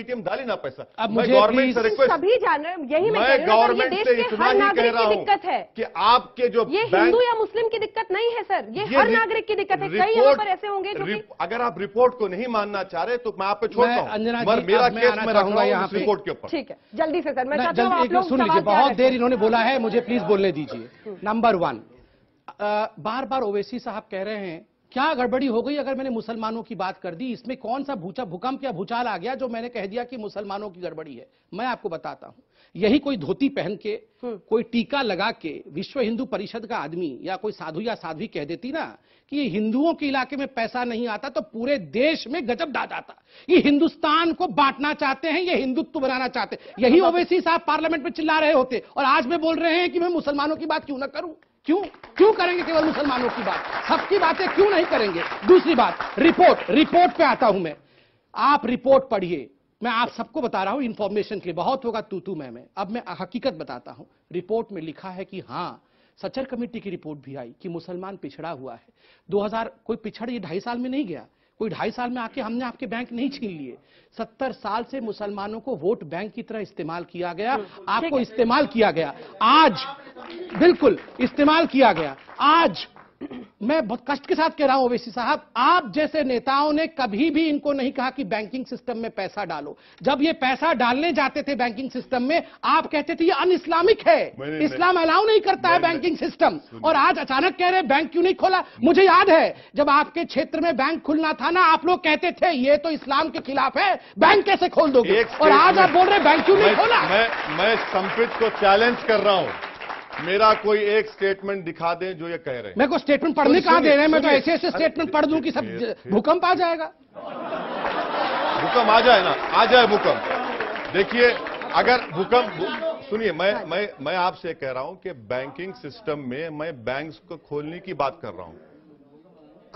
ATM डाली ना पैसा। अब मैं गवर्नमेंट से रिक्वेस्ट, सभी जान रहे हैं, यही मैं गवर्नमेंट से इतना ही कह रहा हूं दिक्कत है कि आपके जो ये हिंदू या मुस्लिम की दिक्कत नहीं है सर, ये हर नागरिक की दिक्कत है। कई यहाँ पर ऐसे होंगे जो कि अगर आप रिपोर्ट को नहीं मानना चाह रहे तो मैं आप पे छोड़ता हूं, अंजना मगर जी, मेरा मैं केस आना मैं चाहूंगा रखूंगा यहाँ पे। रिपोर्ट के ऊपर। ठीक है, जल्दी से सर, मैं चाहता हूं जल्दी आप लोग सुन लीजिए, सवाल बहुत देर इन्होंने बोला है, मुझे प्लीज बोलने दीजिए। नंबर 1, बार बार ओवैसी साहब कह रहे हैं क्या गड़बड़ी हो गई अगर मैंने मुसलमानों की बात कर दी, इसमें कौन सा भूकंप या भूचाल आ गया जो मैंने कह दिया कि मुसलमानों की गड़बड़ी है। मैं आपको बताता हूं, यही कोई धोती पहन के, कोई टीका लगा के विश्व हिंदू परिषद का आदमी या कोई साधु या साध्वी कह देती ना कि ये हिंदुओं के इलाके में पैसा नहीं आता तो पूरे देश में गजब डा जाता। ये हिंदुस्तान को बांटना चाहते हैं, ये हिंदुत्व बनाना चाहते हैं। यही ओवैसी साहब पार्लियामेंट में चिल्ला रहे होते और आज में बोल रहे हैं कि मैं मुसलमानों की बात क्यों ना करूं। क्यों करेंगे केवल मुसलमानों की बात, सबकी बातें क्यों नहीं करेंगे। दूसरी बात, रिपोर्ट पे आता हूं मैं। आप रिपोर्ट पढ़िए, मैं आप सबको बता रहा हूं इंफॉर्मेशन के लिए, बहुत होगा तू मैं। अब मैं हकीकत बताता हूं। रिपोर्ट में लिखा है कि हां, सचर कमेटी की रिपोर्ट भी आई कि मुसलमान पिछड़ा हुआ है। 2000 कोई पिछड़ ये 2.5 साल में नहीं गया, कोई 2.5 साल में आके हमने आपके बैंक नहीं छीन लिए। 70 साल से मुसलमानों को वोट बैंक की तरह इस्तेमाल किया गया, आपको इस्तेमाल किया गया, आज बिल्कुल इस्तेमाल किया गया। आज मैं बहुत कष्ट के साथ कह रहा हूं ओवैसी साहब, आप जैसे नेताओं ने कभी भी इनको नहीं कहा कि बैंकिंग सिस्टम में पैसा डालो। जब ये पैसा डालने जाते थे बैंकिंग सिस्टम में, आप कहते थे ये अन इस्लामिक है, इस्लाम अलाउ नहीं करता है बैंकिंग सिस्टम, और आज अचानक कह रहे बैंक क्यों नहीं खोला। मुझे याद है जब आपके क्षेत्र में बैंक खुलना था ना, आप लोग कहते थे ये तो इस्लाम के खिलाफ है, बैंक कैसे खोल दोगे, और आज आप बोल रहे बैंक क्यों नहीं खोला। मैं संपित को चैलेंज कर रहा हूं, मेरा कोई एक स्टेटमेंट दिखा दें जो ये कह रहे हैं। मेरे को स्टेटमेंट पढ़ने कहां दे रहे हैं, मैं तो ऐसे स्टेटमेंट पढ़ दूं कि सब भूकंप आ जाएगा। भूकंप आ जाए ना, आ जाए भूकंप। देखिए अगर भूकंप, सुनिए मैं आपसे कह रहा हूं कि बैंकिंग सिस्टम में मैं बैंक्स को खोलने की बात कर रहा हूं।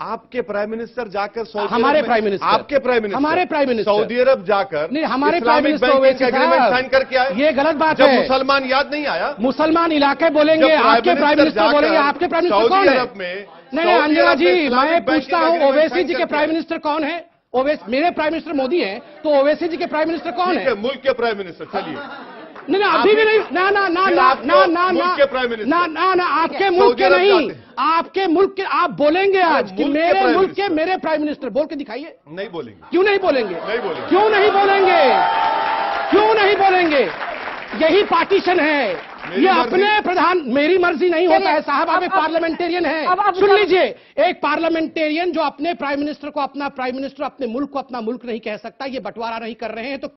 आपके प्राइम मिनिस्टर जाकर हमारे प्राइम मिनिस्टर, आपके प्राइम मिनिस्टर, हमारे प्राइम मिनिस्टर सऊदी अरब जाकर नहीं, हमारे प्राइम मिनिस्टर एग्रीमेंट साइन करके आए। ये गलत बात जब है। मुसलमान याद नहीं आया, मुसलमान इलाके बोलेंगे, आपके प्राइम मिनिस्टर बोलेंगे, आपके प्राइम मिनिस्टर कौन है। नहीं अंजना जी, मैं पूछता हूं ओवैसी जी के प्राइम मिनिस्टर कौन है। मेरे प्राइम मिनिस्टर मोदी हैं, तो ओवैसी जी के प्राइम मिनिस्टर कौन है। मुल्क के प्राइम मिनिस्टर। चलिए नहीं अभी भी नहीं, ना आपके मुल्क के नहीं, आपके मुल्क के आप बोलेंगे आज कि मेरे मुल्क के मेरे प्राइम मिनिस्टर, बोल के दिखाइए। नहीं बोलेंगे। क्यों नहीं बोलेंगे? नहीं बोलेंगे। क्यों नहीं बोलेंगे? क्यों नहीं बोलेंगे? यही पार्टीशन है, ये अपने प्रधान, मेरी मर्जी नहीं होता है साहब, आप एक पार्लियामेंटेरियन है। सुन लीजिए, एक पार्लियामेंटेरियन जो अपने प्राइम मिनिस्टर को अपना प्राइम मिनिस्टर, अपने मुल्क को अपना मुल्क नहीं कह सकता, ये बंटवारा नहीं कर रहे हैं तो